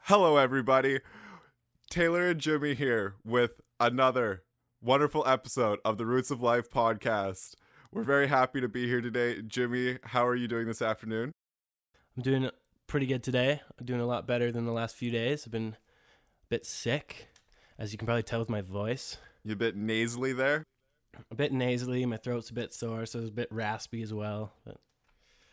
Hello, everybody. Taylor and Jimmy here with another wonderful episode of the Roots of Life podcast. We're very happy to be here today. Jimmy, how are you doing this afternoon? I'm doing pretty good today. I'm doing a lot better than the last few days. I've been a bit sick, as you can probably tell with my voice. You a bit nasally there? A bit nasally, my throat's a bit sore, so it's a bit raspy as well. But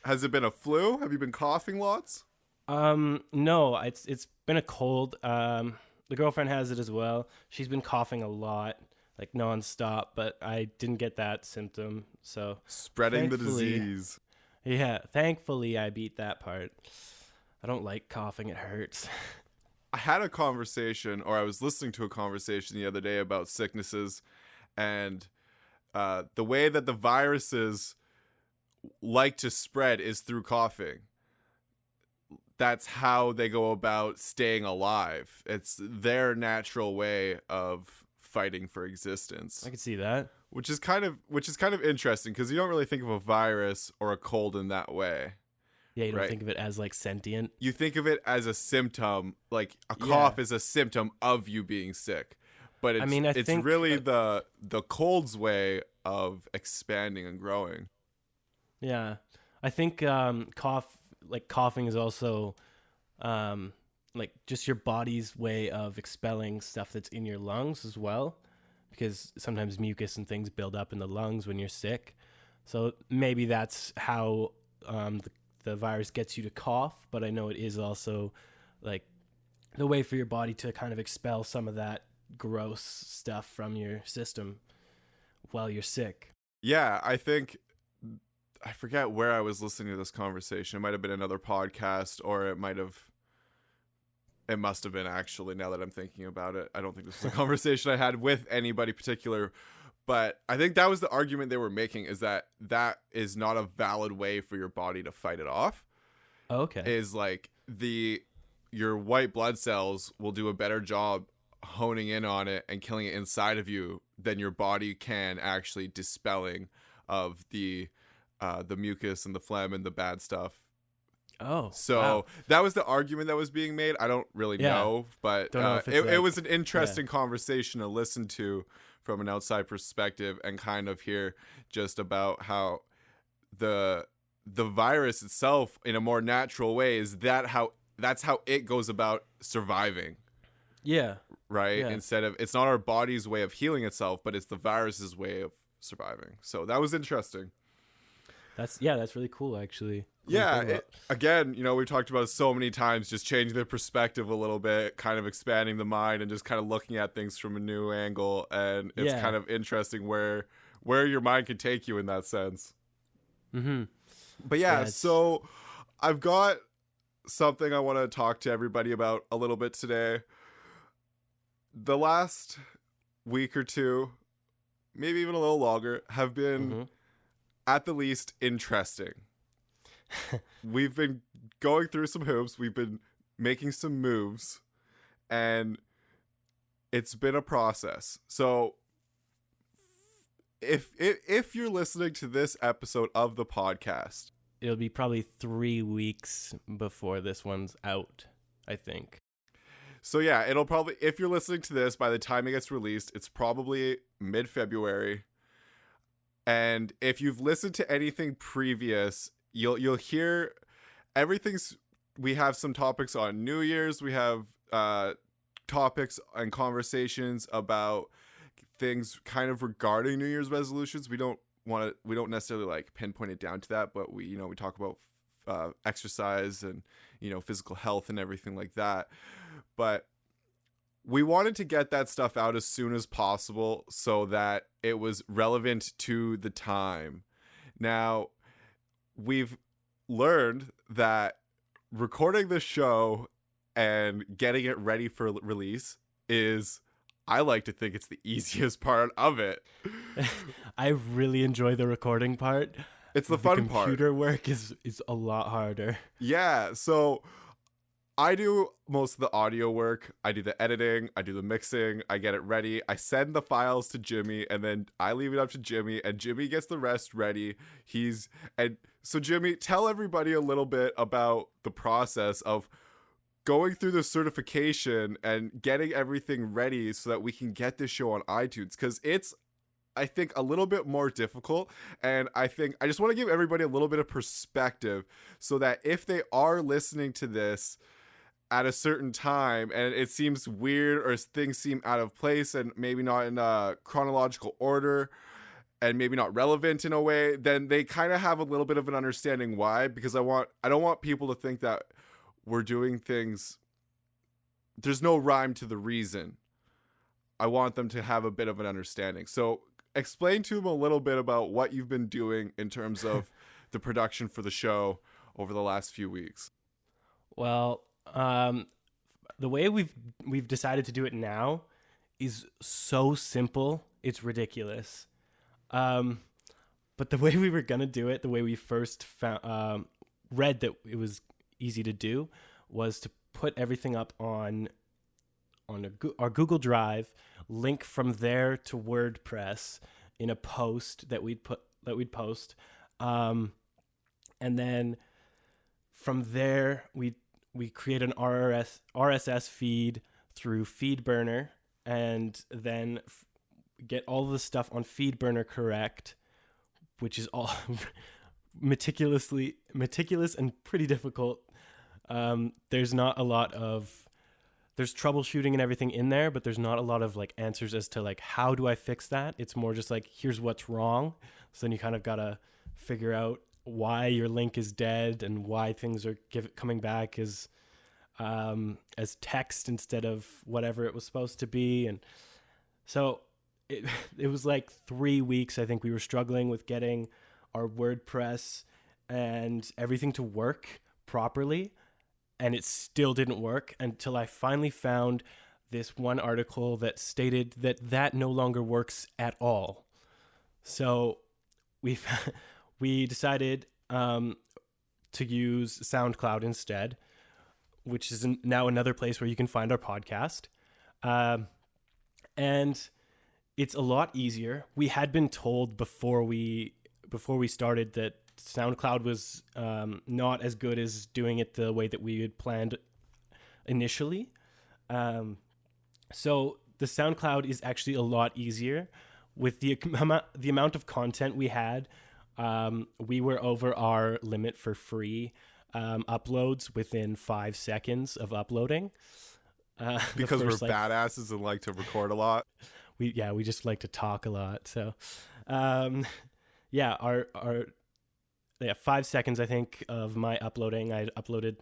Has it been a flu? Have you been coughing lots? no, it's been a cold. The girlfriend has it as well. She's been coughing a lot, like nonstop, but I didn't get that symptom. So Spreading the disease. Yeah, thankfully I beat that part. I don't like coughing, it hurts. I had a conversation, or I was listening to a conversation the other day about sicknesses and the way that the viruses like to spread is through coughing. That's how they go about staying alive. It's their natural way of fighting for existence. I can see that. Which is kind of interesting because you don't really think of a virus or a cold in that way. Yeah, you don't Right. think of it as like sentient. You think of it as a symptom, like a cough is a symptom of you being sick. But it's, I think really the cold's way of expanding and growing. Yeah, I think coughing is also like just your body's way of expelling stuff that's in your lungs as well, because sometimes mucus and things build up in the lungs when you're sick. So maybe that's how the virus gets you to cough. But I know it is also like the way for your body to kind of expel some of that gross stuff from your system while you're sick. Yeah, I forget where I was listening to this conversation. It might have been another podcast, or it must have been actually, now that I'm thinking about it. I don't think this was a conversation I had with anybody particular, but I think that was the argument they were making, is that is not a valid way for your body to fight it off. Okay. Is like your white blood cells will do a better job honing in on it and killing it inside of you than your body can actually dispelling of the mucus and the phlegm and the bad stuff. Oh, so wow. That was the argument that was being made. I don't really know, but Don't know if it's it was an interesting conversation to listen to from an outside perspective, and kind of hear just about how the virus itself, in a more natural way, that's how it goes about surviving. Yeah. Right. Yeah. Instead of, it's not our body's way of healing itself, but it's the virus's way of surviving. So that was interesting. That's really cool, actually. Yeah, again, we talked about it so many times, just changing the perspective a little bit, kind of expanding the mind and just kind of looking at things from a new angle. And it's kind of interesting where your mind can take you in that sense. Mm-hmm. But so I've got something I want to talk to everybody about a little bit today. The last week or two, maybe even a little longer, have been at the least interesting. We've been going through some hoops, we've been making some moves, and it's been a process. So if you're listening to this episode of the podcast, it'll be probably 3 weeks before this one's out, I think. So yeah, it'll probably, if you're listening to this by the time it gets released, it's probably mid-February. And if you've listened to anything previous, you'll hear we have some topics on New Year's. We have topics and conversations about things kind of regarding New Year's resolutions. We don't necessarily like pinpoint it down to that, but we talk about exercise and physical health and everything like that. But we wanted to get that stuff out as soon as possible so that it was relevant to the time. Now, we've learned that recording the show and getting it ready for release is, I like to think, it's the easiest part of it. I really enjoy the recording part. It's the fun part. Computer work is a lot harder. Yeah, so I do most of the audio work. I do the editing. I do the mixing. I get it ready. I send the files to Jimmy, and then I leave it up to Jimmy, and Jimmy gets the rest ready. So Jimmy, tell everybody a little bit about the process of going through the certification and getting everything ready so that we can get this show on iTunes, because it's, I think, a little bit more difficult. And I think I just want to give everybody a little bit of perspective so that if they are listening to this at a certain time and it seems weird or things seem out of place and maybe not in a chronological order and maybe not relevant in a way, then they kind of have a little bit of an understanding why. Because I don't want people to think that we're doing things, there's no rhyme to the reason. I want them to have a bit of an understanding. So explain to them a little bit about what you've been doing in terms of the production for the show over the last few weeks. Well, the way we've decided to do it now is so simple, it's ridiculous. But the way we were gonna do it, the way we first read that it was easy to do, was to put everything up on our Google Drive, link from there to WordPress in a post that we'd post, and then from there we create an RSS feed through FeedBurner, and then get all the stuff on FeedBurner correct, which is all meticulous and pretty difficult. There's not a lot of, there's troubleshooting and everything in there, but there's not a lot of like answers as to like, how do I fix that? It's more just like, here's what's wrong. So then you kind of got to figure out why your link is dead and why things are coming back as text instead of whatever it was supposed to be. And so it was like 3 weeks, I think we were struggling with getting our WordPress and everything to work properly, and it still didn't work until I finally found this one article that stated that no longer works at all. So we decided to use SoundCloud instead, which is now another place where you can find our podcast. And it's a lot easier. We had been told before we started that SoundCloud was not as good as doing it the way that we had planned initially. So the SoundCloud is actually a lot easier. With the amount of content we had, we were over our limit for free uploads within 5 seconds of uploading. Because we're badasses and like to record a lot. We just like to talk a lot. So, our 5 seconds, I think, of my uploading, I uploaded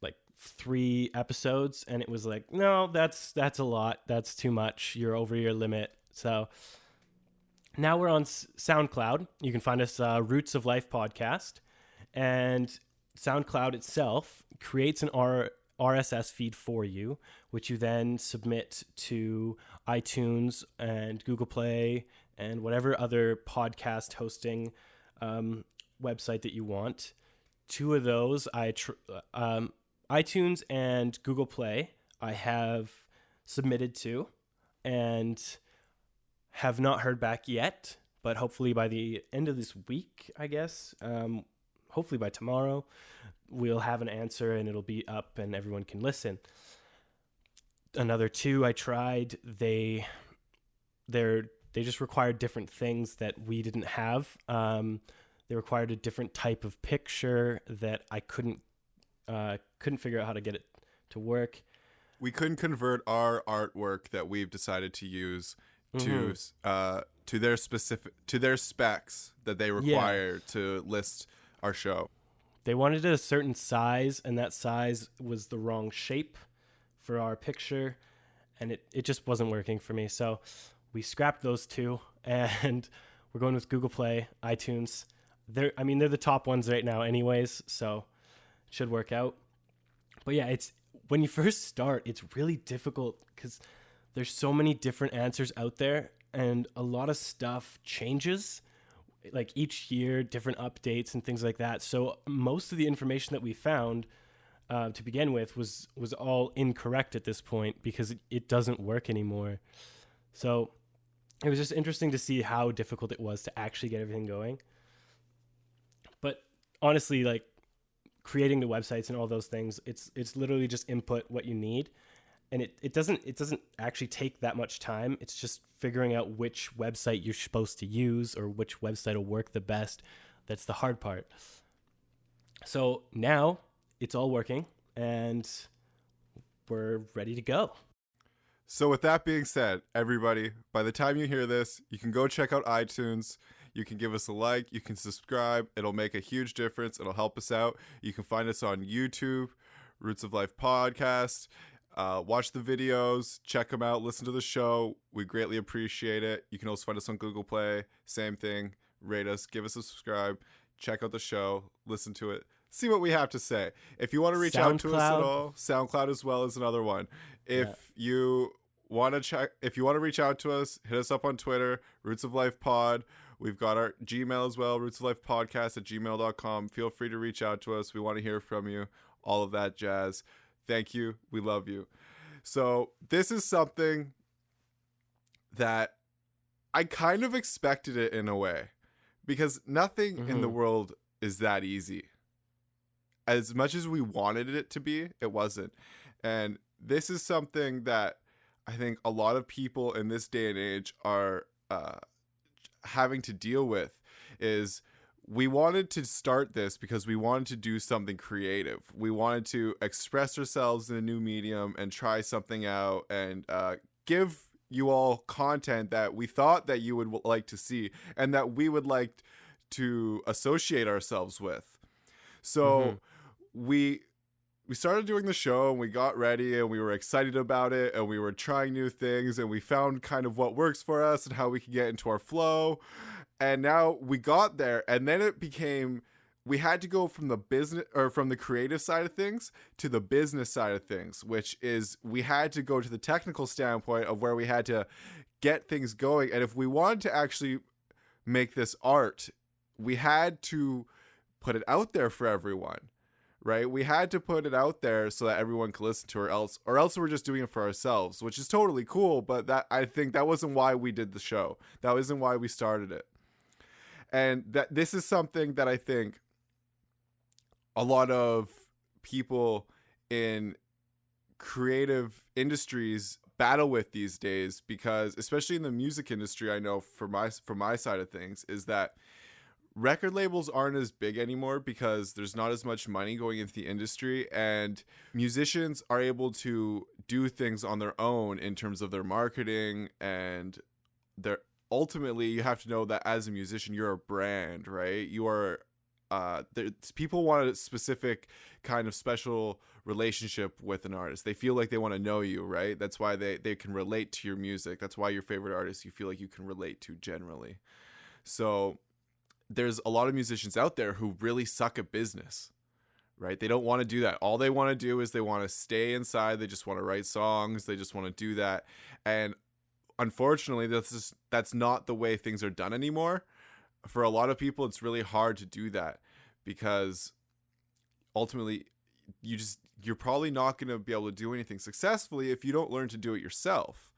like 3 episodes, and it was like, no, that's a lot. That's too much. You're over your limit. So now we're on SoundCloud. You can find us Roots of Life Podcast, and SoundCloud itself creates an RSS feed for you, which you then submit to iTunes and Google Play and whatever other podcast hosting website that you want. 2 of those, iTunes and Google Play, I have submitted to and have not heard back yet, but hopefully by the end of this week, I guess, hopefully by tomorrow, we'll have an answer and it'll be up and everyone can listen. Another 2 I tried, they just required different things that we didn't have. They required a different type of picture that I couldn't figure out how to get it to work. We couldn't convert our artwork that we've decided to use to their specs that they require to list our show. They wanted a certain size, and that size was the wrong shape for our picture, and it just wasn't working for me. So we scrapped those 2, and we're going with Google Play, iTunes. They're the top ones right now anyways, so it should work out. But yeah, it's when you first start, it's really difficult because there's so many different answers out there, and a lot of stuff changes. Like each year, different updates and things like that. So most of the information that we found to begin with was all incorrect at this point because it doesn't work anymore. So it was just interesting to see how difficult it was to actually get everything going. But honestly, like creating the websites and all those things, it's literally just input what you need, and it doesn't actually take that much time. It's just figuring out which website you're supposed to use or which website will work the best. That's the hard part. So now it's all working and we're ready to go. So with that being said, everybody, by the time you hear this, you can go check out iTunes. You can give us a like. You can subscribe. It'll make a huge difference. It'll help us out. You can find us on YouTube, Roots of Life Podcast. Watch the videos. Check them out. Listen to the show. We greatly appreciate it. You can also find us on Google Play. Same thing. Rate us. Give us a subscribe. Check out the show. Listen to it. See what we have to say. If you want to reach out to us at all, SoundCloud as well is another one. If you want to reach out to us, hit us up on Twitter, Roots of Life Pod. We've got our Gmail as well, rootsoflifepodcast@gmail.com. Feel free to reach out to us. We want to hear from you. All of that jazz. Thank you. We love you. So this is something that I kind of expected it in a way, because nothing in the world is that easy. As much as we wanted it to be, it wasn't. And this is something that I think a lot of people in this day and age are having to deal with. Is we wanted to start this because we wanted to do something creative. We wanted to express ourselves in a new medium and try something out and give you all content that we thought that you would like to see and that we would like to associate ourselves with. So we started doing the show and we got ready and we were excited about it and we were trying new things and we found kind of what works for us and how we could get into our flow. And now we got there, and then it became, we had to go from the business or from the creative side of things to the business side of things, which is we had to go to the technical standpoint of where we had to get things going. And if we wanted to actually make this art, we had to put it out there for everyone, right? We had to put it out there so that everyone could listen to it, or else we're just doing it for ourselves, which is totally cool. But that, I think that wasn't why we did the show. That wasn't why we started it. And that this is something that I think a lot of people in creative industries battle with these days, because especially in the music industry, I know from my side of things, is that record labels aren't as big anymore because there's not as much money going into the industry, and musicians are able to do things on their own in terms of their marketing, and their ultimately you have to know that as a musician you're a brand, right? You are people want a specific kind of special relationship with an artist. They feel like they want to know you, right? That's why they can relate to your music. That's why your favorite artist you feel like you can relate to generally. So there's a lot of musicians out there who really suck at business, right? They don't want to do that. All they want to do is they want to stay inside. They just want to write songs. They just want to do that. And unfortunately, that's not the way things are done anymore. For a lot of people, it's really hard to do that because ultimately you're probably not going to be able to do anything successfully if you don't learn to do it yourself.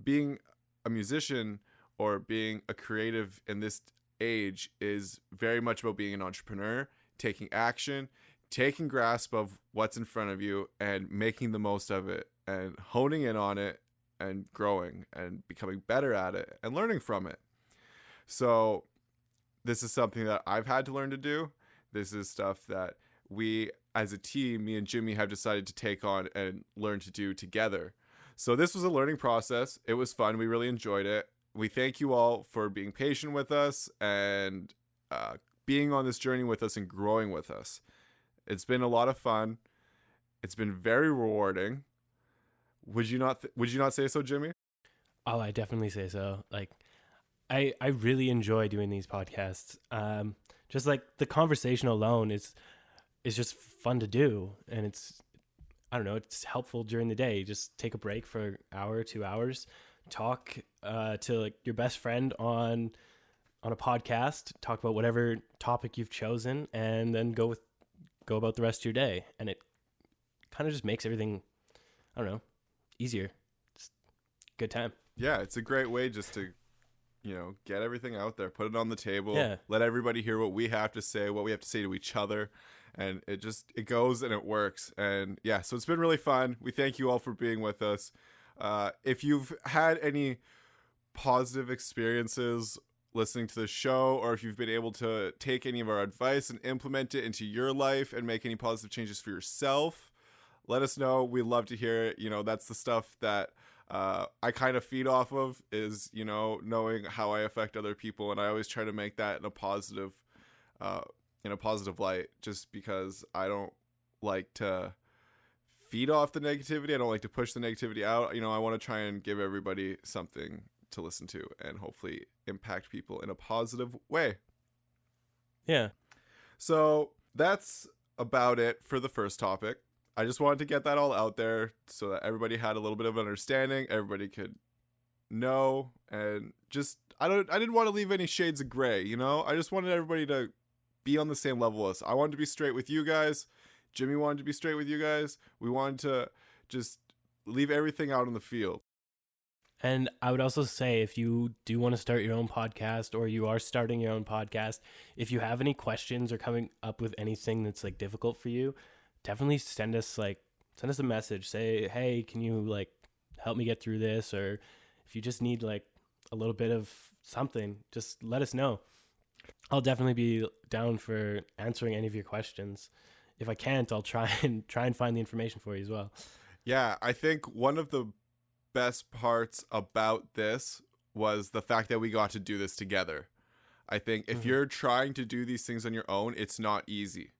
Being a musician or being a creative in this age is very much about being an entrepreneur, taking action, taking grasp of what's in front of you and making the most of it and honing in on it and growing and becoming better at it and learning from it. So this is something that I've had to learn to do. This is stuff that we as a team, me and Jimmy, have decided to take on and learn to do together. So this was a learning process. It was fun. We really enjoyed it. We thank you all for being patient with us and being on this journey with us and growing with us. It's been a lot of fun. It's been very rewarding. Would you not say so, Jimmy? Oh, I definitely say so. Like, I really enjoy doing these podcasts. Just like the conversation alone is just fun to do, and it's, I don't know, it's helpful during the day. Just take a break for an hour, 2 hours, talk to like your best friend on a podcast, talk about whatever topic you've chosen, and then go about the rest of your day. And it kind of just makes everything, I don't know, easier. Just good time. Yeah, it's a great way just to, get everything out there, put it on the table, let everybody hear what we have to say, what we have to say to each other. and it goes and it works. And yeah, so it's been really fun. We thank you all for being with us. If you've had any positive experiences listening to the show, or if you've been able to take any of our advice and implement it into your life and make any positive changes for yourself, let us know. We'd love to hear it. That's the stuff that I kind of feed off of, is knowing how I affect other people, and I always try to make that in a positive light, just because I don't like to feed off the negativity. I don't like to push the negativity out. I want to try and give everybody something to listen to and hopefully impact people in a positive way. Yeah. So that's about it for the first topic. I just wanted to get that all out there so that everybody had a little bit of understanding, everybody could know, and just I didn't want to leave any shades of gray, I just wanted everybody to be on the same level as us. I wanted to be straight with you guys. Jimmy wanted to be straight with you guys. We wanted to just leave everything out in the field. And I would also say, if you do want to start your own podcast, or you are starting your own podcast, if you have any questions or coming up with anything that's like difficult for you, definitely send us a message. Say, hey, can you help me get through this? Or if you just need a little bit of something, just let us know. I'll definitely be down for answering any of your questions. If I can't, I'll try and find the information for you as well. Yeah, I think one of the best parts about this was the fact that we got to do this together. I think if you're trying to do these things on your own, it's not easy.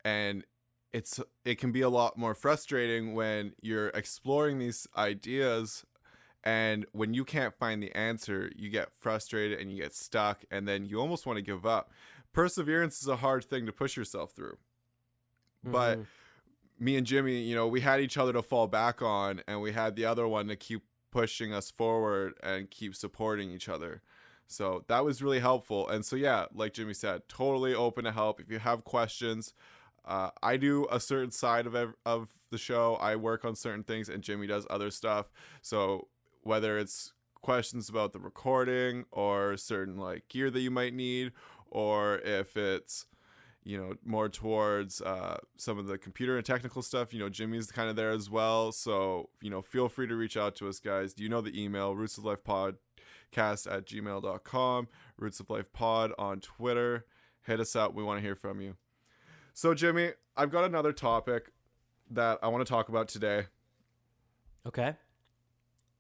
And it can be a lot more frustrating when you're exploring these ideas, and when you can't find the answer, you get frustrated and you get stuck, and then you almost want to give up. Perseverance is a hard thing to push yourself through. But me and Jimmy, we had each other to fall back on, and we had the other one to keep pushing us forward and keep supporting each other. So that was really helpful. And so, yeah, like Jimmy said, totally open to help. If you have questions, I do a certain side of the show. I work on certain things, and Jimmy does other stuff. So whether it's questions about the recording, or certain gear that you might need, or if it's more towards some of the computer and technical stuff, Jimmy's kind of there as well. So feel free to reach out to us, guys. You know the email, rootsoflifepodcast@gmail.com, rootsoflifepod on Twitter. Hit us up. We want to hear from you. So Jimmy, I've got another topic that I want to talk about today. Okay.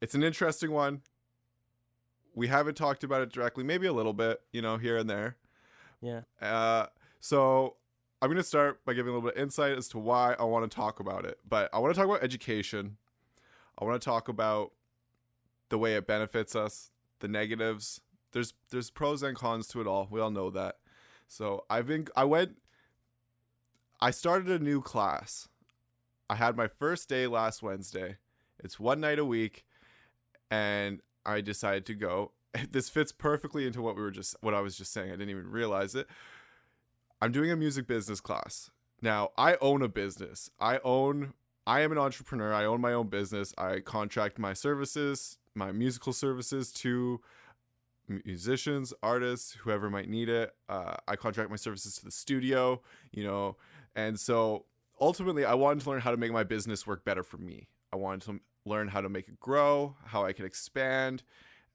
It's an interesting one. We haven't talked about it directly, maybe a little bit, here and there. Yeah. So I'm going to start by giving a little bit of insight as to why I want to talk about it. But I want to talk about education. I want to talk about the way it benefits us, the negatives. There's pros and cons to it all. We all know that. So I started a new class. I had my first day last Wednesday. It's one night a week, and I decided to go. This fits perfectly into what I was just saying. I didn't even realize it. I'm doing a music business class. Now, I own a business. I am an entrepreneur. I own my own business. I contract my services, my musical services, to musicians, artists, whoever might need it. I contract my services to the studio, and so ultimately I wanted to learn how to make my business work better for me. I wanted to learn how to make it grow, how I could expand,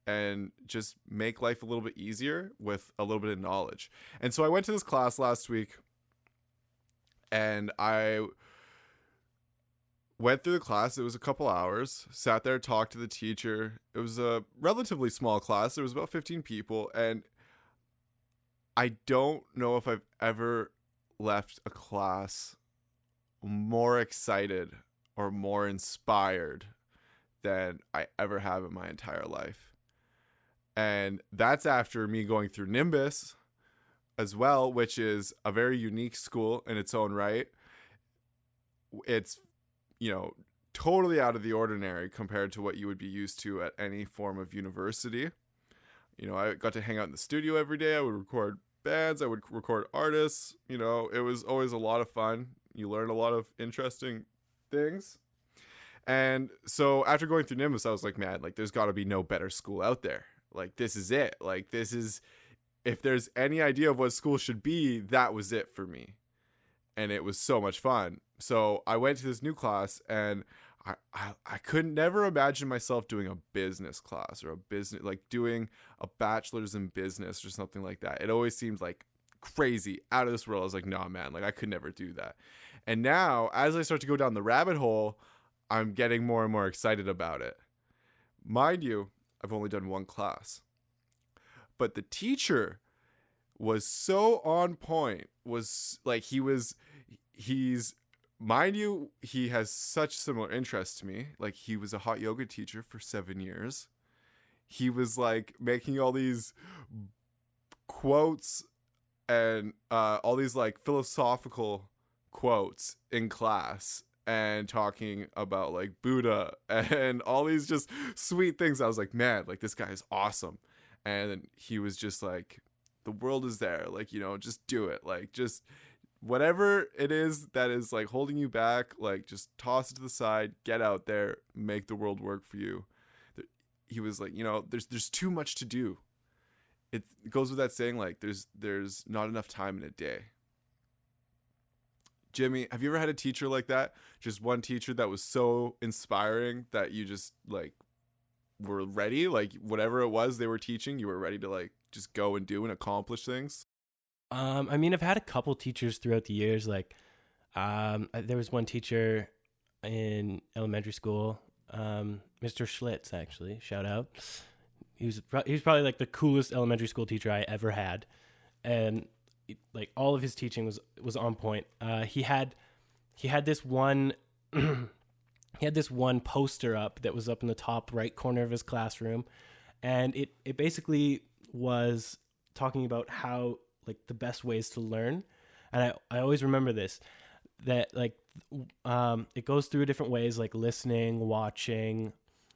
and just make life a little bit easier with a little bit of knowledge. And so I went to this class last week, and I went through the class. It was a couple hours, sat there, talked to the teacher. It was a relatively small class. There was about 15 people, and I don't know if I've ever left a class more excited or more inspired than I ever have in my entire life. And that's after me going through Nimbus as well, which is a very unique school in its own right. It's, totally out of the ordinary compared to what you would be used to at any form of university. I got to hang out in the studio every day. I would record bands. I would record artists. It was always a lot of fun. You learn a lot of interesting things. And so after going through Nimbus, I was like, man, there's got to be no better school out there. This is it. This is, if there's any idea of what school should be, that was it for me. and it was so much fun. So I went to this new class, and I could never imagine myself doing a business class or a business, like doing a bachelor's in business or something like that. It always seemed like crazy, out of this world. I was like, nah, man, like I could never do that. And now, as I start to go down the rabbit hole, I'm getting more and more excited about it. Mind you, I've only done one class, but the teacher was so on point. Was like, he's mind you, he has such similar interests to me. Like, he was a hot yoga teacher for 7 years. He was like making all these quotes and all these like philosophical quotes in class, and talking about like Buddha and all these just sweet things. I was like, man, like this guy is awesome. And he was just like, the world is there, like, you know, just do it, like, just whatever it is that is like holding you back, like just toss it to the side, get out there, make the world work for you. He was like, you know, there's too much to do. It goes with that saying, like, there's not enough time in a day. Jimmy, have you ever had a teacher like that? Just one teacher that was so inspiring that you just like were ready, like whatever it was they were teaching, you were ready to like just go and do and accomplish things? I mean, I've had a couple teachers throughout the years. Like, there was one teacher in elementary school, Mr. Schlitz, actually, shout out. He was probably like the coolest elementary school teacher I ever had, and like all of his teaching was on point. He had this one he had this one poster up that was up in the top right corner of his classroom, and it basically was talking about how like the best ways to learn. And I always remember this, that like it goes through different ways, like listening, watching,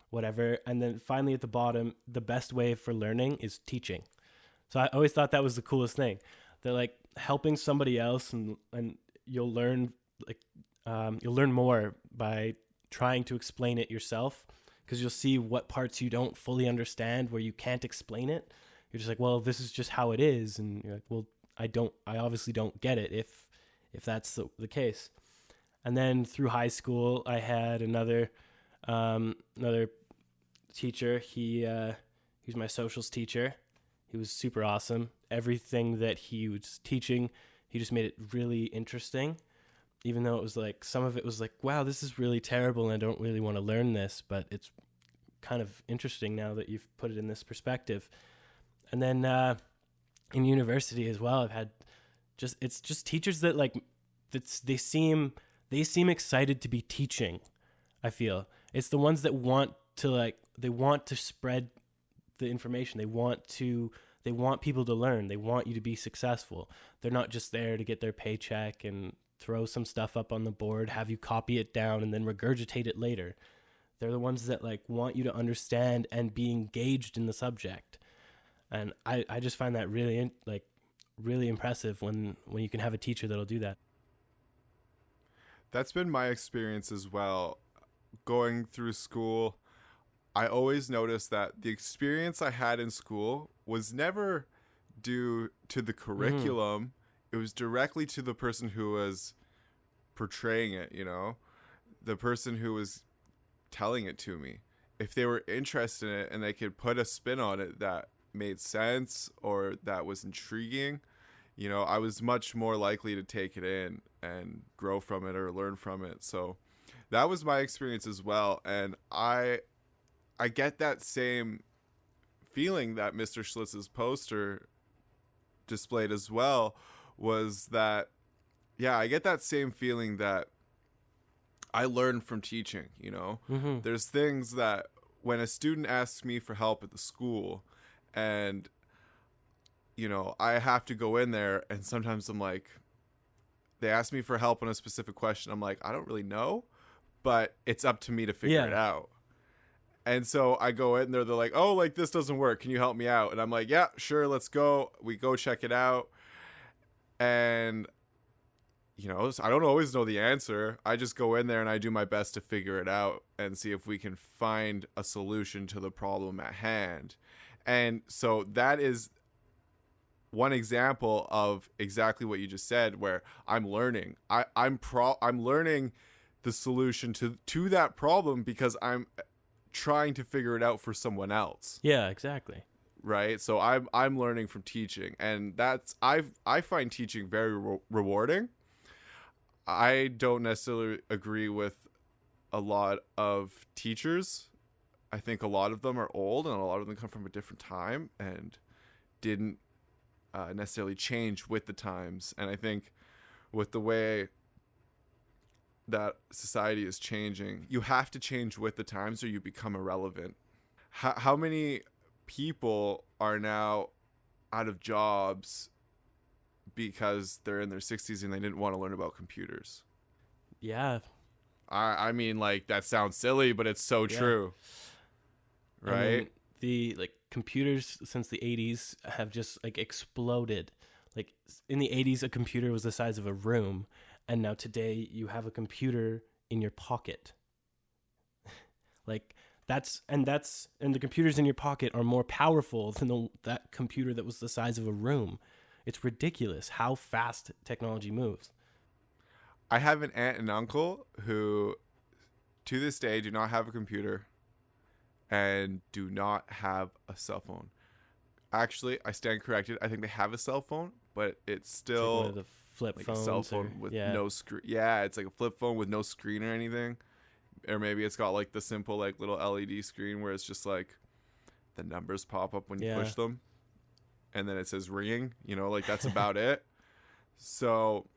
whatever, and then finally at the bottom, the best way for learning is teaching. So I always thought that was the coolest thing, that like helping somebody else, and you'll learn, like you'll learn more by trying to explain it yourself, because you'll see what parts you don't fully understand where you can't explain it. You're just like, well, this is just how it is, and you're like, well, I obviously don't get it if that's the case. And then through high school, I had another teacher. He was my socials teacher. He was super awesome. Everything that he was teaching, he just made it really interesting, even though it was like, some of it was like, wow, this is really terrible and I don't really want to learn this, but it's kind of interesting now that you've put it in this perspective. And then in university as well, I've had it's just teachers that like, they seem excited to be teaching. I feel it's the ones that want to spread the information. They want people to learn. They want you to be successful. They're not just there to get their paycheck and throw some stuff up on the board, have you copy it down and then regurgitate it later. They're the ones that like want you to understand and be engaged in the subject. And I just find that really really impressive when you can have a teacher that'll do that. That's been my experience as well. Going through school, I always noticed that the experience I had in school was never due to the curriculum. Mm-hmm. It was directly to the person who was portraying it, you know, the person who was telling it to me. If they were interested in it and they could put a spin on it that made sense or that was intriguing, you know, I was much more likely to take it in and grow from it or learn from it. So that was my experience as well. And I get that same feeling that Mr. Schlitz's poster displayed as well, was that, yeah, I get that same feeling that I learned from teaching, you know. Mm-hmm. There's things that when a student asks me for help at the school and, you know, I have to go in there and sometimes I'm like, they ask me for help on a specific question. I'm like, I don't really know, but it's up to me to figure it out. And so I go in there, they're like, oh, like this doesn't work. Can you help me out? And I'm like, yeah, sure. Let's go. We go check it out. And, you know, I don't always know the answer. I just go in there and I do my best to figure it out and see if we can find a solution to the problem at hand. And so that is one example of exactly what you just said, where I'm learning. I'm learning the solution to that problem because I'm trying to figure it out for someone else. Yeah, exactly. Right? So I'm learning from teaching, and I find teaching very rewarding. I don't necessarily agree with a lot of teachers. I think a lot of them are old, and a lot of them come from a different time and didn't necessarily change with the times. And I think with the way that society is changing, you have to change with the times or you become irrelevant. How many people are now out of jobs because they're in their 60s and they didn't want to learn about computers? Yeah. I mean, like, that sounds silly, but it's so true. Right? I mean, the like computers since the 80s have just like exploded. Like in the 80s, a computer was the size of a room, and now today you have a computer in your pocket. Like and the computers in your pocket are more powerful than that computer that was the size of a room. It's ridiculous how fast technology moves. I have an aunt and uncle who, to this day, do not have a computer and do not have a cell phone. Actually, I stand corrected. I think they have a cell phone, but it's still like one of the flip like phones, a cell phone with no screen. Yeah, it's like a flip phone with no screen or anything. Or maybe it's got like the simple like little LED screen where it's just like the numbers pop up when you push them, and then it says ringing. You know, like that's about it. So,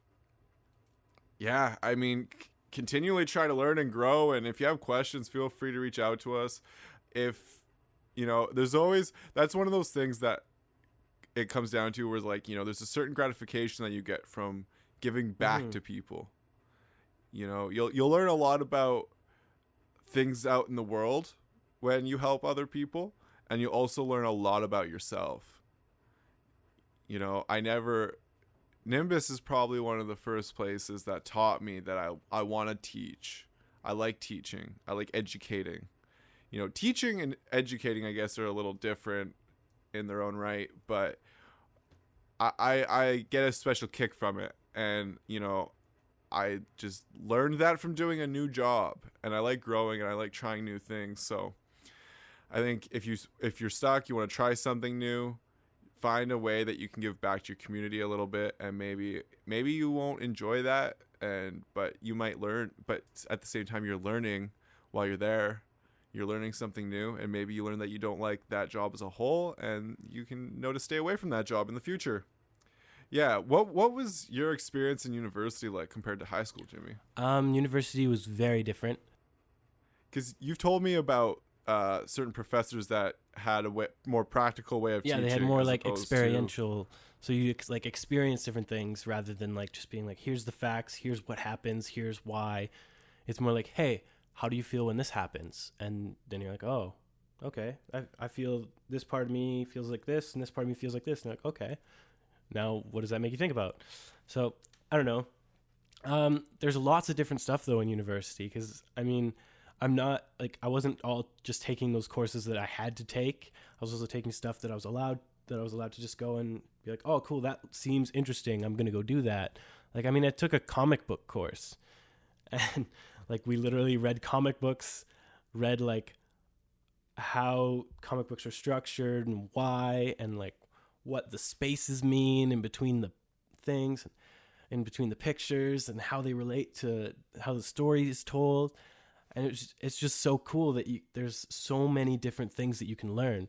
yeah, I mean, continually try to learn and grow. And if you have questions, feel free to reach out to us. If there's always, that's one of those things that it comes down to where like, there's a certain gratification that you get from giving back to people. You'll learn a lot about things out in the world when you help other people, and you also learn a lot about yourself. Nimbus is probably one of the first places that taught me that I want to teach. I like teaching. I like educating. Teaching and educating, I guess, are a little different in their own right, but I get a special kick from it. And, I just learned that from doing a new job, and I like growing and I like trying new things. So I think if you're stuck, you want to try something new, find a way that you can give back to your community a little bit, and maybe you won't enjoy that, but you might learn, but at the same time you're learning while you're there. You're learning something new, and maybe you learn that you don't like that job as a whole, and you can know to stay away from that job in the future. Yeah, what was your experience in university like compared to high school, Jimmy? University was very different. Because you've told me about certain professors that had a more practical way of teaching. Yeah, they had more like experiential. So you like experience different things rather than like just being like, here's the facts, here's what happens, here's why. It's more like, hey, how do you feel when this happens? And then you're like, oh, okay. I feel this part of me feels like this, and this part of me feels like this. And you're like, okay. Now, what does that make you think about? So, I don't know. There's lots of different stuff, though, in university. Because, I mean, I wasn't all just taking those courses that I had to take. I was also taking stuff that I was allowed to just go and be like, oh, cool, that seems interesting. I'm going to go do that. Like, I mean, I took a comic book course. And, like, we literally read comic books, read, like, how comic books are structured and why, and, like, what the spaces mean in between the things, in between the pictures, and how they relate to how the story is told. And it's just so cool that there's so many different things that you can learn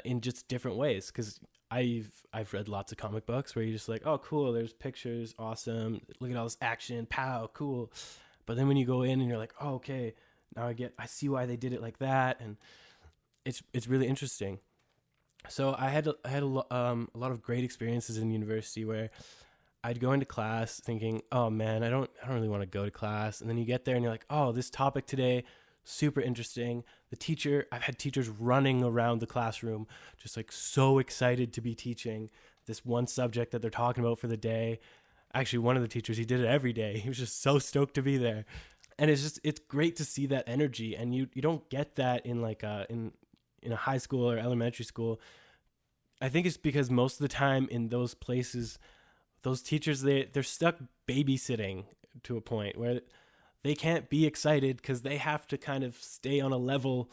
in just different ways. Because I've read lots of comic books where you're just like, oh, cool, there's pictures, awesome, look at all this action, pow, cool. But then when you go in and you're like, oh, okay, now I see why they did it like that, and it's really interesting. So I had a lot of great experiences in university where I'd go into class thinking, oh man, I don't really want to go to class. And then you get there and you're like, oh, this topic today, super interesting. I've had teachers running around the classroom, just like so excited to be teaching this one subject that they're talking about for the day. Actually, one of the teachers, he did it every day. He was just so stoked to be there. And it's great to see that energy. And you don't get that in like in a high school or elementary school. I think it's because most of the time in those places, those teachers, they're stuck babysitting to a point where they can't be excited because they have to kind of stay on a level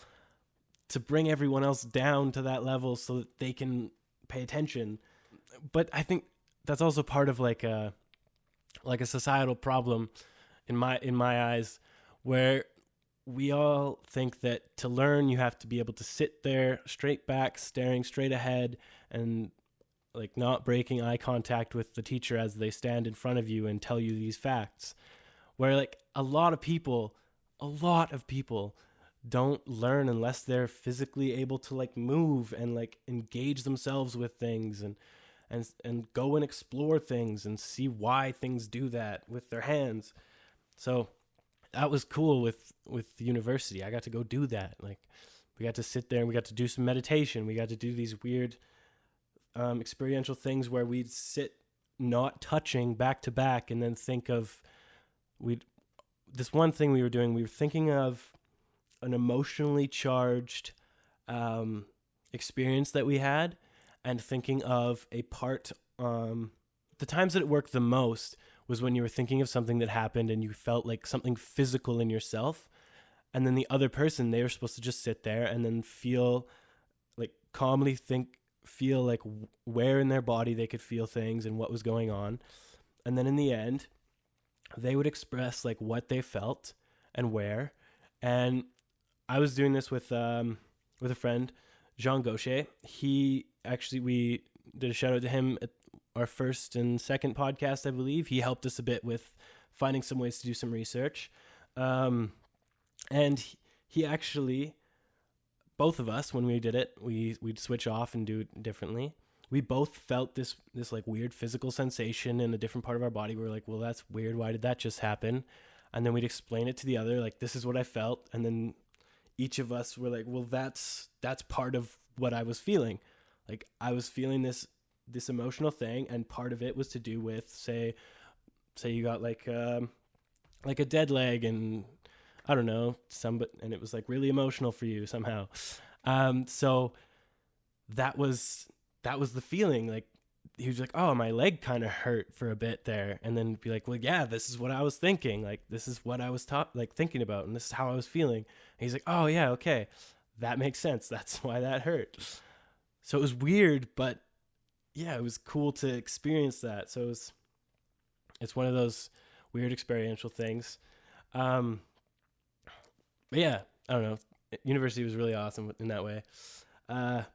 to bring everyone else down to that level so that they can pay attention. But I think that's also part of like a societal problem in my eyes, where we all think that to learn you have to be able to sit there straight back, staring straight ahead, and like not breaking eye contact with the teacher as they stand in front of you and tell you these facts. Where like a lot of people don't learn unless they're physically able to like move and like engage themselves with things and go and explore things and see why things do that with their hands. So that was cool with the university. I got to go do that. Like we got to sit there and we got to do some meditation. We got to do these weird experiential things where we'd sit not touching back to back and then think of this one thing we were doing. We were thinking of an emotionally charged experience that we had, and thinking of a part. The times that it worked the most was when you were thinking of something that happened and you felt like something physical in yourself, and then the other person, they were supposed to just sit there and then feel like calmly feel like where in their body they could feel things and what was going on, and then in the end they would express like what they felt and where. And I was doing this with a friend, Jean Gaucher. He actually, we did a shout out to him at our first and second podcast, I believe. He helped us a bit with finding some ways to do some research. And he actually, both of us, when we did it, we'd switch off and do it differently. We both felt this like weird physical sensation in a different part of our body. We were like, well, that's weird. Why did that just happen? And then we'd explain it to the other, like, this is what I felt. And then each of us were like, well, that's part of what I was feeling. Like I was feeling this emotional thing, and part of it was to do with say you got like a dead leg, and I don't know, and it was like really emotional for you somehow. So that was the feeling. Like he was like, oh, my leg kind of hurt for a bit there, and then be like, well, yeah, this is what I was thinking. Like this is what I was thinking about, and this is how I was feeling. And he's like, oh yeah, okay, that makes sense. That's why that hurt. So it was weird, but yeah, it was cool to experience that. So it's one of those weird experiential things. But yeah, I don't know. University was really awesome in that way. I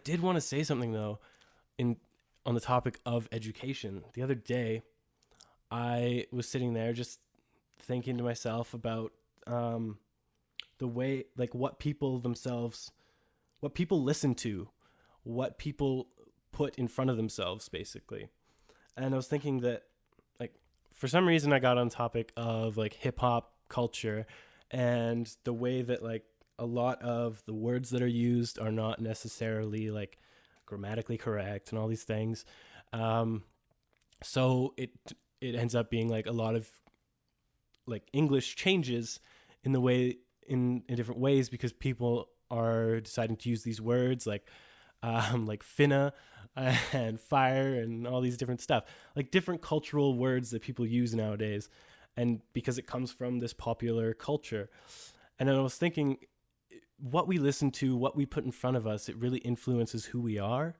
did want to say something though, on the topic of education. The other day, I was sitting there just thinking to myself about the way, like what people listen to, what people put in front of themselves, basically. And I was thinking that, like, for some reason I got on topic of like hip hop culture and the way that like a lot of the words that are used are not necessarily like grammatically correct and all these things. So it ends up being like a lot of like English changes in the way in different ways because people are deciding to use these words like finna and fire and all these different stuff, like different cultural words that people use nowadays, and because it comes from this popular culture. And I was thinking, what we listen to, what we put in front of us, it really influences who we are.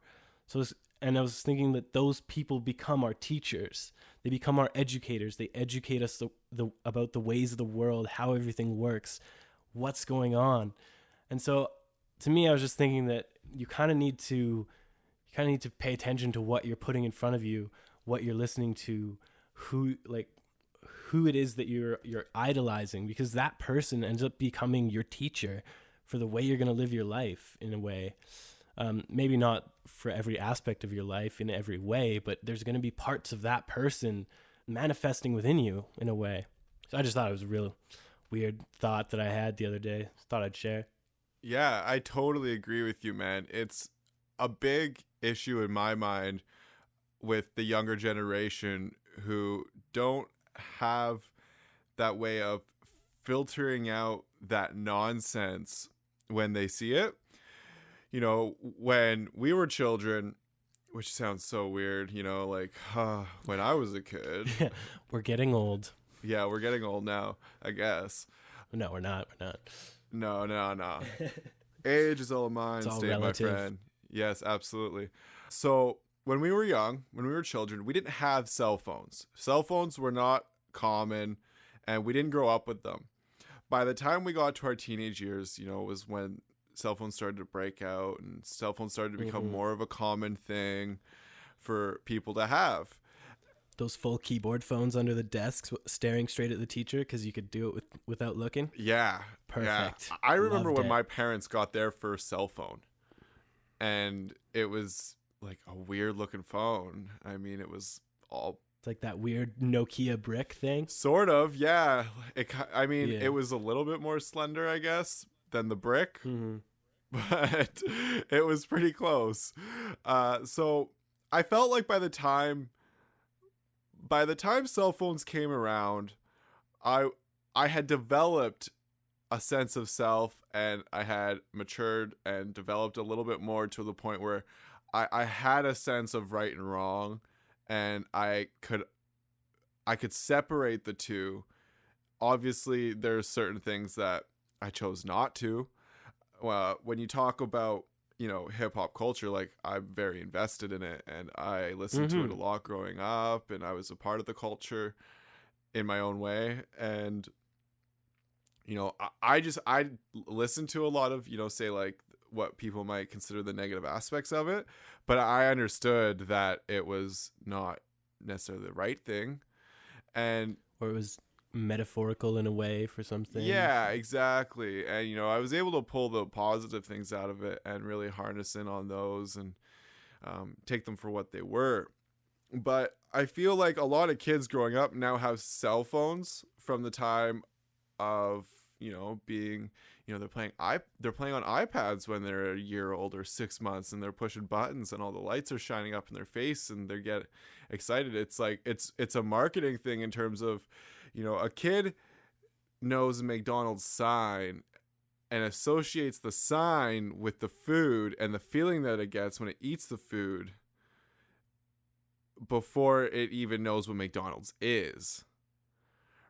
And I was thinking that those people become our teachers. They become our educators. They educate us about the ways of the world, how everything works, what's going on. And so to me, I was just thinking that you kind of need to pay attention to what you're putting in front of you, what you're listening to, who it is that you're idolizing, because that person ends up becoming your teacher for the way you're going to live your life in a way. Maybe not for every aspect of your life in every way, but there's going to be parts of that person manifesting within you in a way. So I just thought it was a real weird thought that I had the other day. Thought I'd share. Yeah, I totally agree with you, man. It's a big issue in my mind with the younger generation who don't have that way of filtering out that nonsense when they see it. you know, when we were children, which sounds so weird, you know, like when I was a kid. We're getting old. Yeah, we're getting old now, I guess. No, we're not. We're not. No. Age is all a mind It's all state, relative. my friend. Yes, absolutely. So when we were young, when we were children, we didn't have cell phones. Cell phones were not common, and we didn't grow up with them. By the time we got to our teenage years, you know, it was when cell phones started to break out and cell phones started to become more of a common thing for people to have. Those full keyboard phones under the desks, staring straight at the teacher because you could do it without looking. Yeah. Perfect. Yeah. I remember Loved when it. my parents got their first cell phone, and it was like a weird looking phone. I mean, it was all It's like that weird Nokia brick thing. sort of, yeah. I mean, Yeah. it was a little bit more slender, I guess, than the brick, Mm-hmm. but it was pretty close. So I felt like by the time cell phones came around, I had developed a sense of self, and I had matured and developed a little bit more to the point where I had a sense of right and wrong, and I could separate the two. Obviously, there's certain things that I chose not to. When you talk about, you know, hip hop culture, like, I'm very invested in it, and I listened to it a lot growing up, and I was a part of the culture in my own way. And, you know, I listened to a lot of, you know, say like what people might consider the negative aspects of it, but I understood that it was not necessarily the right thing. And Or it was metaphorical in a way for something. yeah, exactly. And, you know, I was able to pull the positive things out of it and really harness in on those and take them for what they were. But I feel like a lot of kids growing up now have cell phones from the time of, you know, being, you know, they're playing on iPads when they're a year old or 6 months, and they're pushing buttons and all the lights are shining up in their face and they get excited. It's like it's a marketing thing in terms of, you know, a kid knows a McDonald's sign and associates the sign with the food and the feeling that it gets when it eats the food before it even knows what McDonald's is.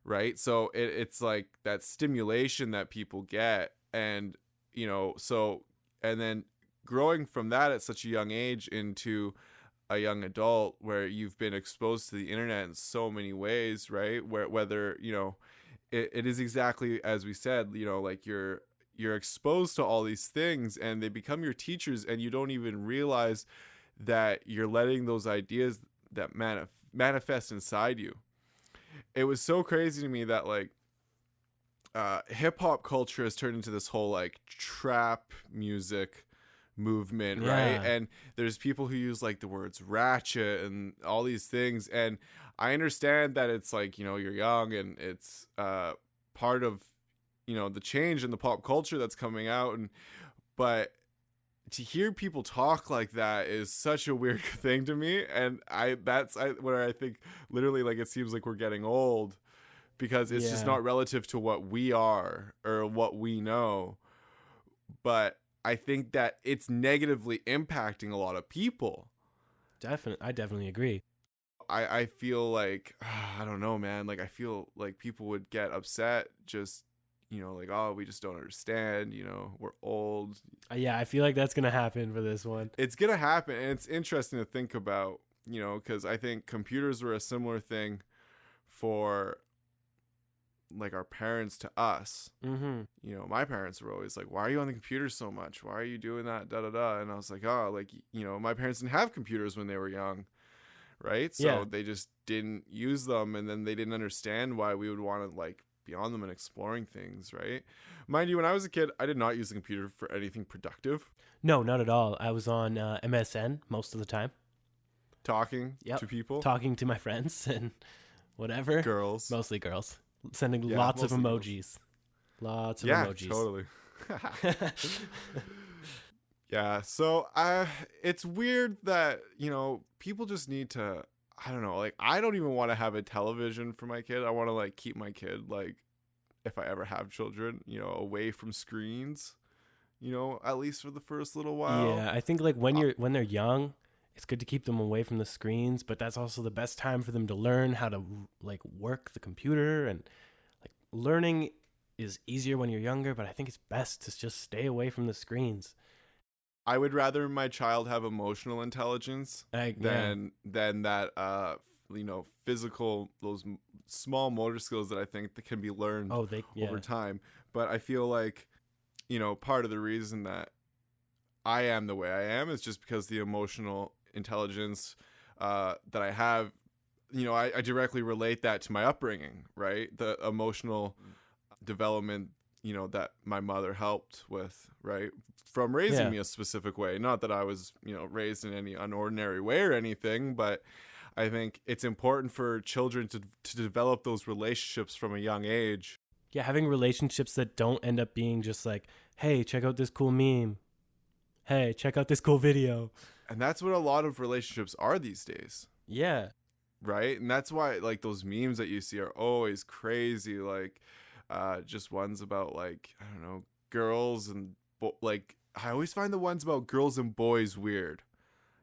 Right? So it's like that stimulation that people get, and, you know, so, and then growing from that at such a young age into a young adult where you've been exposed to the internet in so many ways, right? Whether, you know, it is exactly as we said, you know, like you're exposed to all these things and they become your teachers, and you don't even realize that you're letting those ideas that manifest inside you. It was so crazy to me that, like, hip hop culture has turned into this whole like trap music movement, right? Yeah. And there's people who use like the words ratchet and all these things, and I understand that it's like, you know, you're young and it's part of, you know, the change in the pop culture that's coming out, and but to hear people talk like that is such a weird thing to me. And that's where I think literally, like, it seems like we're getting old, because it's just not relative to what we are or what we know. But I think that it's negatively impacting a lot of people. I definitely agree. I feel like, I don't know, man. Like, I feel like people would get upset just, you know, like, oh, we just don't understand, you know, we're old. Yeah, I feel like that's going to happen for this one. It's going to happen. And it's interesting to think about, you know, because I think computers were a similar thing for like our parents to us. Mm-hmm. You know, my parents were always like, why are you on the computer so much? Why are you doing that? Da da da. And I was like, oh, like, you know, my parents didn't have computers when they were young. Right. So they just didn't use them. And then they didn't understand why we would want to like be on them and exploring things. Right. Mind you, when I was a kid, I did not use the computer for anything productive. No, not at all. I was on MSN most of the time. Talking to people. Talking to my friends and whatever. Girls. Mostly girls. Sending lots of emojis. Lots of emojis. Totally. Yeah, so it's weird that, you know, people just need to, I don't know, like, I don't even want to have a television for my kid. I want to, like, keep my kid, like, if I ever have children, you know, away from screens, at least for the first little while. Yeah, I think like when they're young, it's good to keep them away from the screens, but that's also the best time for them to learn how to like work the computer, and like learning is easier when you're younger, but I think it's best to just stay away from the screens. I would rather my child have emotional intelligence Yeah. than that physical, those small motor skills that I think that can be learned over time. But I feel like part of the reason that I am the way I am is just because the emotional intelligence that I have, I directly relate that to my upbringing, right? The emotional development, that my mother helped with, right? From raising me a specific way. Not that I was, raised in any unordinary way or anything, but I think it's important for children to develop those relationships from a young age. Yeah, having relationships that don't end up being just like, hey, check out this cool meme. Hey, check out this cool video. And that's what a lot of relationships are these days. Yeah. Right? And that's why like those memes that you see are always crazy. Like just ones about like, I don't know, girls and like I always find the ones about girls and boys weird.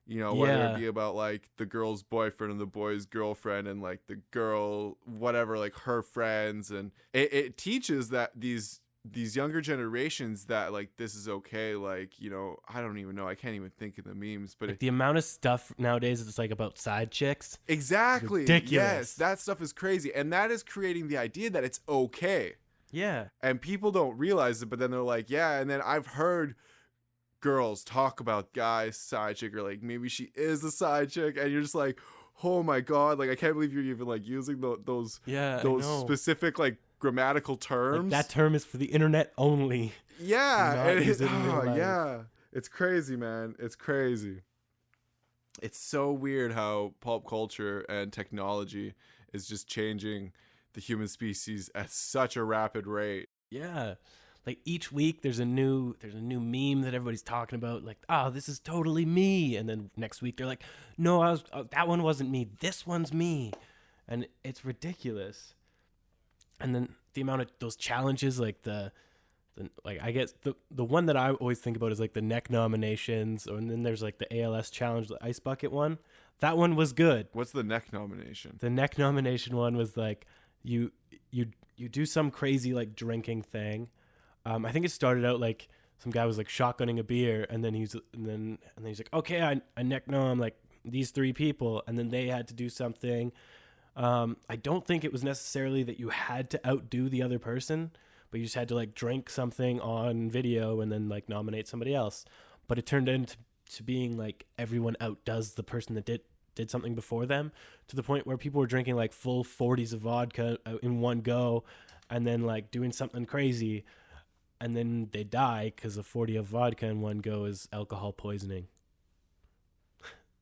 Whether it be about like the girl's boyfriend and the boy's girlfriend and like the girl, whatever, like her friends. And it teaches that these younger generations that like this is okay. Like, I don't even know. I can't even think of the memes, but like the amount of stuff nowadays that's like about side chicks. Exactly. Ridiculous. Yes, that stuff is crazy. And that is creating the idea that it's okay. Yeah. And people don't realize it, but then they're like, yeah. And then I've heard girls talk about guys side chick, or like maybe she is the side chick, and you're just like, oh my god, like I can't believe you're even like using those specific like grammatical terms. Like, that term is for the internet only. Yeah. Yeah, it's crazy, man. It's crazy. It's so weird how pop culture and technology is just changing the human species at such a rapid rate. Yeah. Like each week there's a new meme that everybody's talking about, like, oh, this is totally me, and then next week they're like, no, that one wasn't me, this one's me, and it's ridiculous. And then the amount of those challenges, like the like I guess the one that I always think about is like the neck nominations, and then there's like the ALS challenge, the ice bucket one. That one was good. What's the neck nomination? The neck nomination one was like you do some crazy like drinking thing. I think it started out like some guy was like shotgunning a beer, and then he's like, okay, I neck nom like these 3 people, and then they had to do something. I don't think it was necessarily that you had to outdo the other person, but you just had to like drink something on video and then like nominate somebody else. But it turned into being like everyone outdoes the person that did something before them, to the point where people were drinking like full 40s of vodka in one go, and then like doing something crazy. And then they die because a 40 of vodka in one go is alcohol poisoning.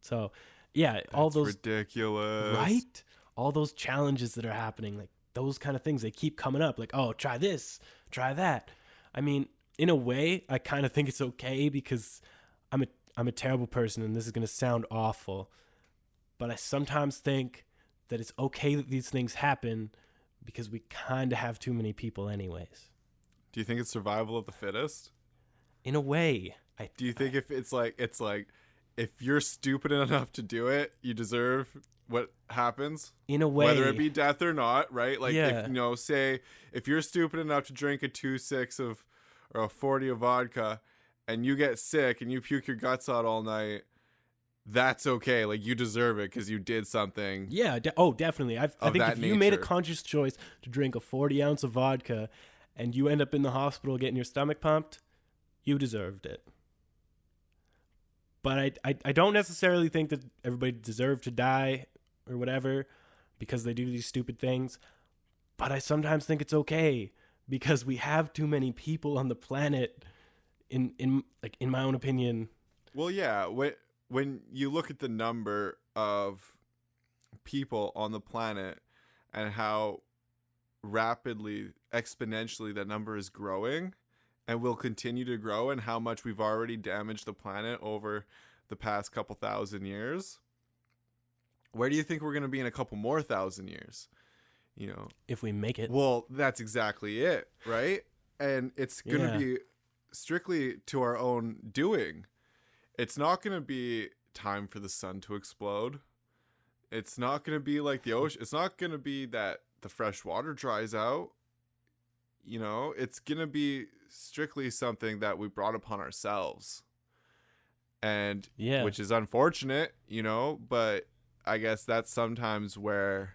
So, yeah, that's all those ridiculous, right? All those challenges that are happening, like those kind of things, they keep coming up. Like, oh, try this, try that. I mean, in a way, I kind of think it's okay because I'm a terrible person, and this is gonna sound awful, but I sometimes think that it's okay that these things happen because we kind of have too many people, anyways. Do you think it's survival of the fittest? In a way. Do you think if it's like if you're stupid enough to do it, you deserve what happens? In a way. Whether it be death or not, right? Like, yeah. if, say, if you're stupid enough to drink a 2.6 or a 40 of vodka, and you get sick and you puke your guts out all night, that's okay. Like, you deserve it because you did something. Yeah. Definitely. I think if you made a conscious choice to drink a 40 ounce of vodka, and you end up in the hospital getting your stomach pumped, you deserved it. But I don't necessarily think that everybody deserved to die or whatever because they do these stupid things. But I sometimes think it's okay because we have too many people on the planet, in my own opinion. Well, yeah. When you look at the number of people on the planet and how rapidly, exponentially that number is growing and will continue to grow, and how much we've already damaged the planet over the past couple thousand years, where do you think we're going to be in a couple more thousand years? If we make it. Well, that's exactly it, right? And it's going to be strictly to our own doing. It's not going to be time for the sun to explode. It's not going to be like the ocean. It's not going to be that the fresh water dries out. You know, it's going to be strictly something that we brought upon ourselves. And Yeah. which is unfortunate, you know, but I guess that's sometimes where,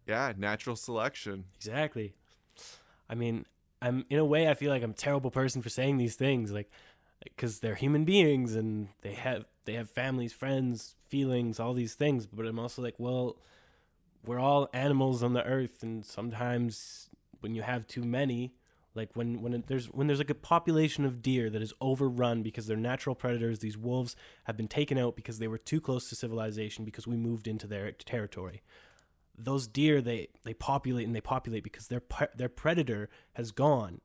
yeah, natural selection. Exactly. I mean, I'm in a way I feel like I'm a terrible person for saying these things, like because they're human beings and they have families, friends, feelings, all these things. But I'm also like, well, we're all animals on the earth, and sometimes when you have too many, like when there's like a population of deer that is overrun because they're natural predators, these wolves have been taken out because they were too close to civilization because we moved into their territory. Those deer they populate and they populate because their predator has gone,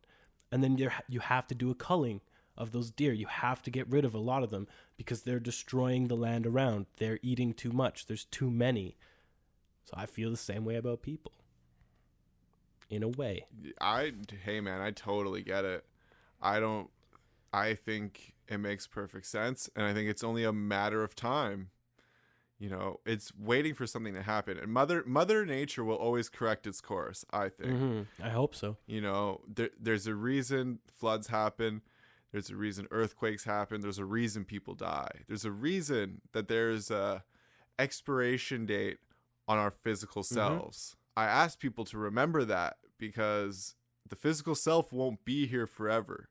and then you have to do a culling of those deer. You have to get rid of a lot of them because they're destroying the land around. They're eating too much. There's too many. So I feel the same way about people. In a way. Hey man, I totally get it. I think it makes perfect sense, and I think it's only a matter of time. You know, it's waiting for something to happen, and Mother Nature will always correct its course, I think. I hope so. You know, there's a reason floods happen. There's a reason earthquakes happen. There's a reason people die. There's a reason that there's a expiration date on our physical selves. I ask people to remember that because the physical self won't be here forever.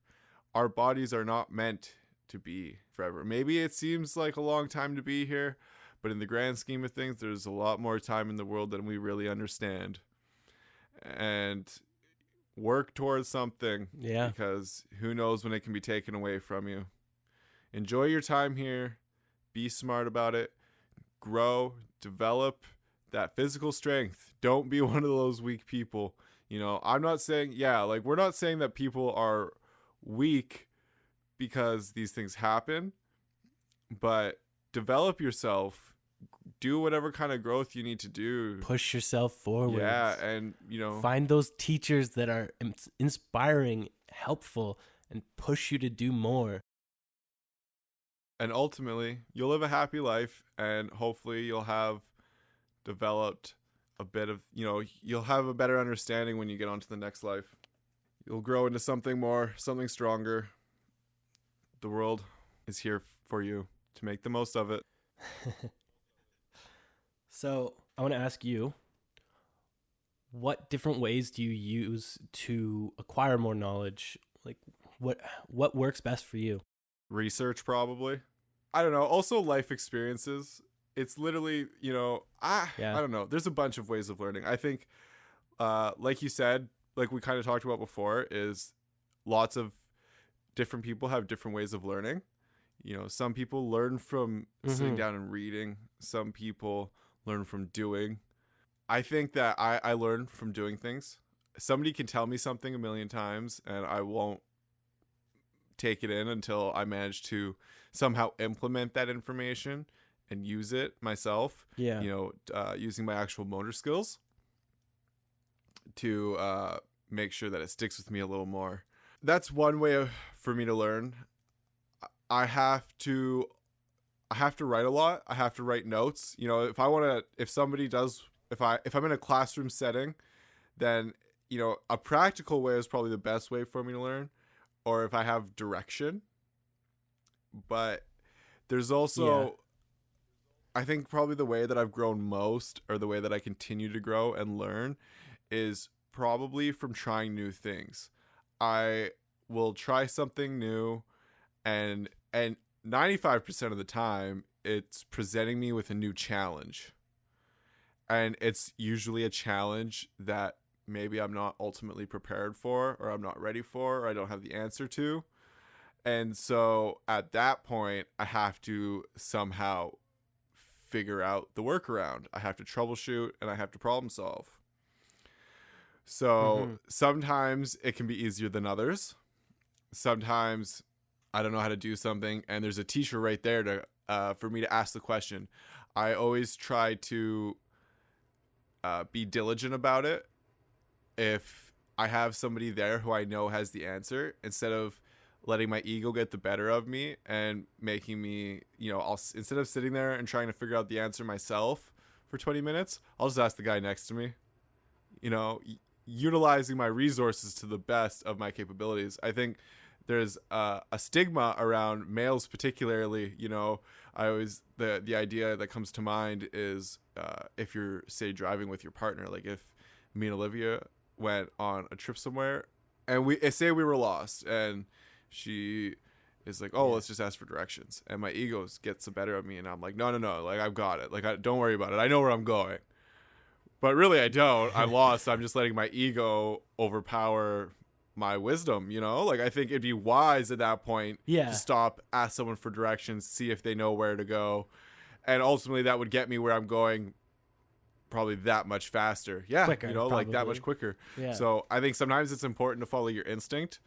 Our bodies are not meant to be forever. Maybe it seems like a long time to be here, but in the grand scheme of things, there's a lot more time in the world than we really understand. And work towards something. Yeah. Because who knows when it can be taken away from you. Enjoy your time here. Be smart about it. Grow. Develop that physical strength. Don't be one of those weak people. You know, I'm not saying, we're not saying that people are weak because these things happen, but develop yourself. Do whatever kind of growth you need to do. Push yourself forward. Yeah, and, you know, find those teachers that are inspiring, helpful, and push you to do more. And ultimately, you'll live a happy life, and hopefully you'll have developed a bit of, you know, you'll have a better understanding when you get on to the next life. You'll grow into something more, something stronger. The world is here for you to make the most of it. So I want to ask you, what different ways do you use to acquire more knowledge? Like what works best for you? Research, probably. I don't know. Also life experiences. It's literally, you know, I don't know. There's a bunch of ways of learning. I think, like you said, like we kind of talked about before, is lots of different people have different ways of learning. You know, some people learn from sitting down and reading. Some people learn from doing. I think that I learn from doing things. Somebody can tell me something a million times and I won't take it in until I manage to somehow implement that information and use it myself. Yeah. You know, using my actual motor skills to make sure that it sticks with me a little more. That's one way for me to learn. I have to write a lot. I have to write notes. You know, if I'm in a classroom setting, then, you know, a practical way is probably the best way for me to learn, or if I have direction. But there's also, I think probably the way that I've grown most, or the way that I continue to grow and learn, is probably from trying new things. I will try something new, and 95% of the time it's presenting me with a new challenge. And it's usually a challenge that maybe I'm not ultimately prepared for, or I'm not ready for, or I don't have the answer to. And so at that point, I have to somehow figure out the workaround. I have to troubleshoot and I have to problem solve. So sometimes it can be easier than others. Sometimes I don't know how to do something and there's a teacher right there to for me to ask the question. I always try to be diligent about it. If I have somebody there who I know has the answer, instead of letting my ego get the better of me and making me, instead of sitting there and trying to figure out the answer myself for 20 minutes, I'll just ask the guy next to me. Utilizing my resources to the best of my capabilities. I think there's a stigma around males, particularly. I always the idea that comes to mind is if you're, say, driving with your partner, like if me and Olivia went on a trip somewhere and we were lost and she is like, oh, let's just ask for directions, and my ego gets the better of me and I'm like, no, like I've got it, like don't worry about it, I know where I'm going. But really I don't. I'm lost. I'm just letting my ego overpower my wisdom, like I think it'd be wise at that point to stop, ask someone for directions, see if they know where to go, and ultimately that would get me where I'm going probably that much faster. Quicker, like that much quicker. So I think sometimes it's important to follow your instinct.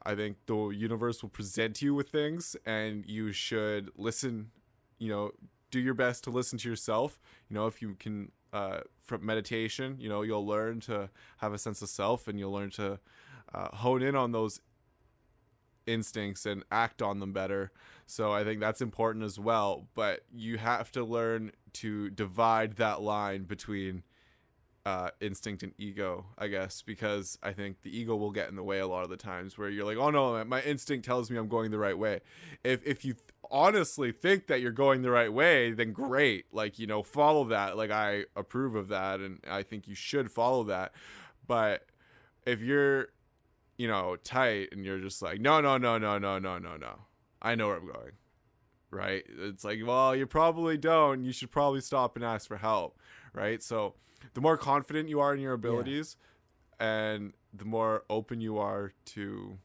I think the universe will present you with things and you should listen, do your best to listen to yourself. If you can, from meditation, you'll learn to have a sense of self, and you'll learn to hone in on those instincts and act on them better. So I think that's important as well, but you have to learn to divide that line between instinct and ego, I guess, because I think the ego will get in the way a lot of the times where you're like, oh no, my instinct tells me I'm going the right way. If you honestly think that you're going the right way, then great, like, follow that. Like, I approve of that and I think you should follow that. But if you're tight and you're just like, no, I know where I'm going, right? It's like, well, you probably don't. You should probably stop and ask for help, right? So the more confident you are in your abilities and the more open you are to,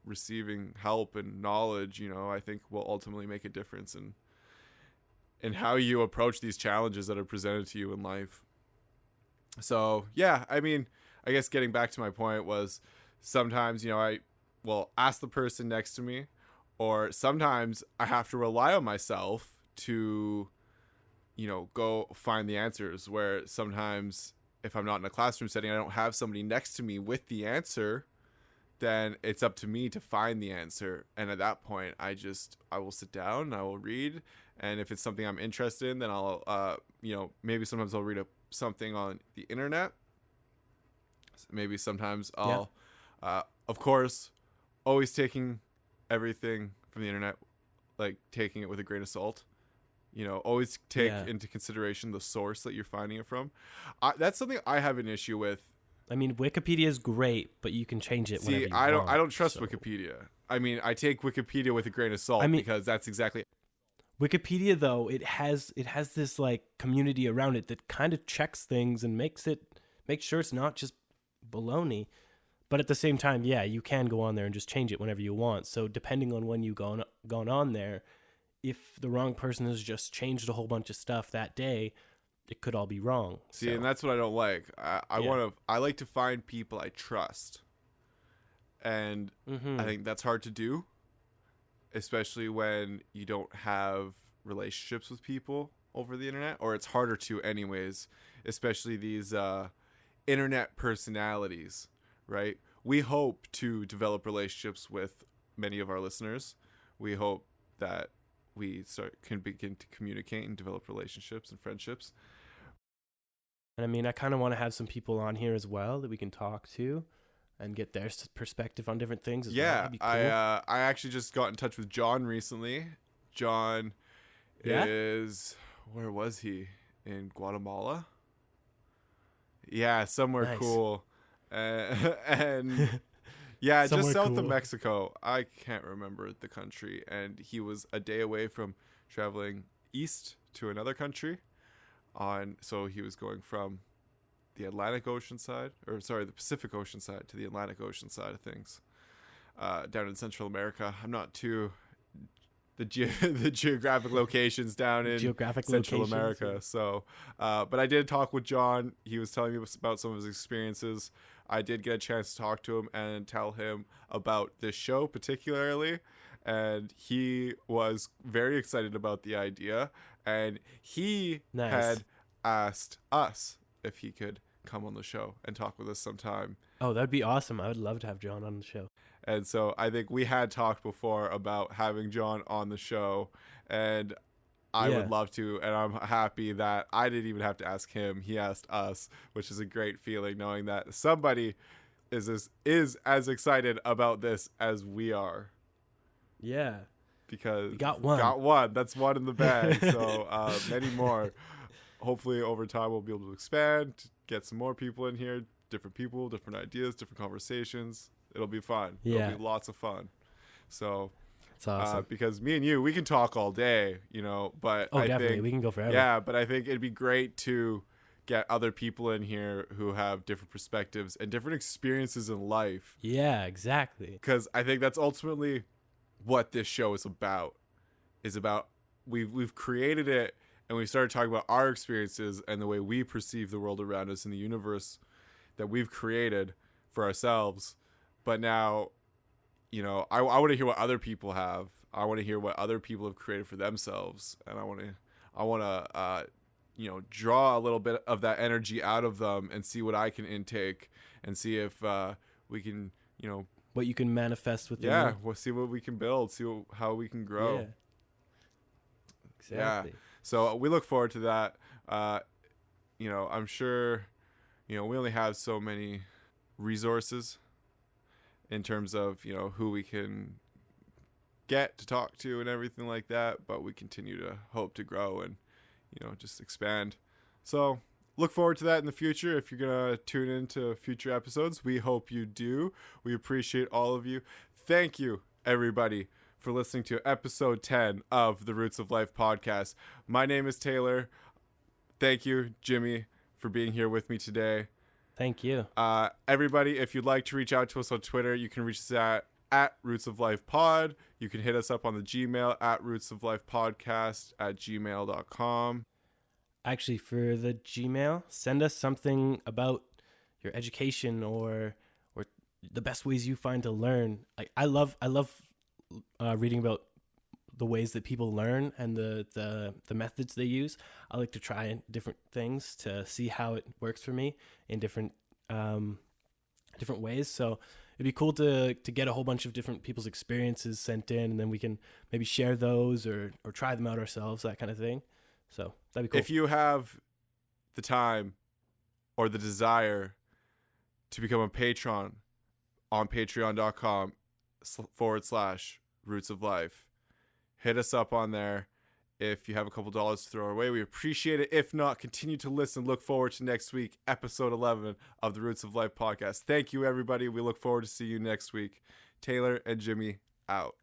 receiving help and knowledge, I think will ultimately make a difference in how you approach these challenges that are presented to you in life. So, yeah, I mean, I guess getting back to my point was, sometimes, I will ask the person next to me, or sometimes I have to rely on myself to, go find the answers, where sometimes if I'm not in a classroom setting, I don't have somebody next to me with the answer, then it's up to me to find the answer. And at that point, I will sit down and I will read. And if it's something I'm interested in, then I'll, maybe sometimes I'll read something on the internet. Maybe sometimes I'll, of course, always taking everything from the internet, like taking it with a grain of salt. Always take into consideration the source that you're finding it from. That's something I have an issue with. I mean, Wikipedia is great, but you can change it whenever you want. I don't trust Wikipedia. I mean, I take Wikipedia with a grain of salt, because that's exactly. Wikipedia, though, it has this like community around it that kind of checks things and makes sure it's not just baloney. But at the same time, you can go on there and just change it whenever you want. So depending on when you gone on there, if the wrong person has just changed a whole bunch of stuff that day, it could all be wrong. See, and that's what I don't like. I like to find people I trust. And I think that's hard to do, especially when you don't have relationships with people over the internet, or it's harder to anyways, especially these internet personalities, right? We hope to develop relationships with many of our listeners. We hope that we can begin to communicate and develop relationships and friendships. And I mean, I kind of want to have some people on here as well that we can talk to and get their perspective on different things as well. That'd be cool. I actually just got in touch with John recently. John is, where was he? In Guatemala? Yeah, somewhere cool. And yeah, just south of Mexico. I can't remember the country. And he was a day away from traveling east to another country. So he was going from the Pacific Ocean side to the Atlantic Ocean side of things, down in Central America. I'm not too the geographic locations down in Central America. So, but I did talk with John. He was telling me about some of his experiences. I did get a chance to talk to him and tell him about this show particularly. And he was very excited about the idea. And he had asked us if he could come on the show and talk with us sometime. Oh, that'd be awesome. I would love to have John on the show. And so I think we had talked before about having John on the show, and I would love to, and I'm happy that I didn't even have to ask him. He asked us, which is a great feeling, knowing that somebody is as excited about this as we are. Yeah. Because we got one. Got one. That's one in the bag. So many more. Hopefully over time we'll be able to expand, get some more people in here, different people, different ideas, different conversations. It'll be fun. Yeah. It'll be lots of fun. So it's awesome. Because me and you, we can talk all day, but I definitely. think we can go forever. Yeah, but I think it'd be great to get other people in here who have different perspectives and different experiences in life. Yeah, exactly. Because I think that's ultimately what this show is about. We've created it, and we started talking about our experiences and the way we perceive the world around us and the universe that we've created for ourselves. But now, I want to hear what other people have. I want to hear what other people have created for themselves, and I want to draw a little bit of that energy out of them and see what I can intake and see if we can, what you can manifest within. Yeah, we'll see what we can build, see how we can grow. Yeah. Exactly. Yeah. So we look forward to that. I'm sure, we only have so many resources in terms of, who we can get to talk to and everything like that, but we continue to hope to grow and, just expand. So look forward to that in the future. If you're going to tune into future episodes, we hope you do. We appreciate all of you. Thank you, everybody, for listening to episode 10 of the Roots of Life podcast. My name is Taylor. Thank you, Jimmy, for being here with me today. Thank you. Everybody, if you'd like to reach out to us on Twitter, you can reach us at Roots of Life Pod. You can hit us up on the Gmail at rootsoflifepodcast@gmail.com. Actually, for the Gmail, send us something about your education or the best ways you find to learn. I love reading about the ways that people learn and the methods they use. I like to try different things to see how it works for me in different ways. So it'd be cool to get a whole bunch of different people's experiences sent in, and then we can maybe share those or try them out ourselves, that kind of thing. So that'd be cool. If you have the time or the desire to become a patron on patreon.com/Roots of Life, hit us up on there. If you have a couple dollars to throw our way, we appreciate it. If not, continue to listen. Look forward to next week, episode 11 of the Roots of Life podcast. Thank you, everybody. We look forward to see you next week. Taylor and Jimmy out.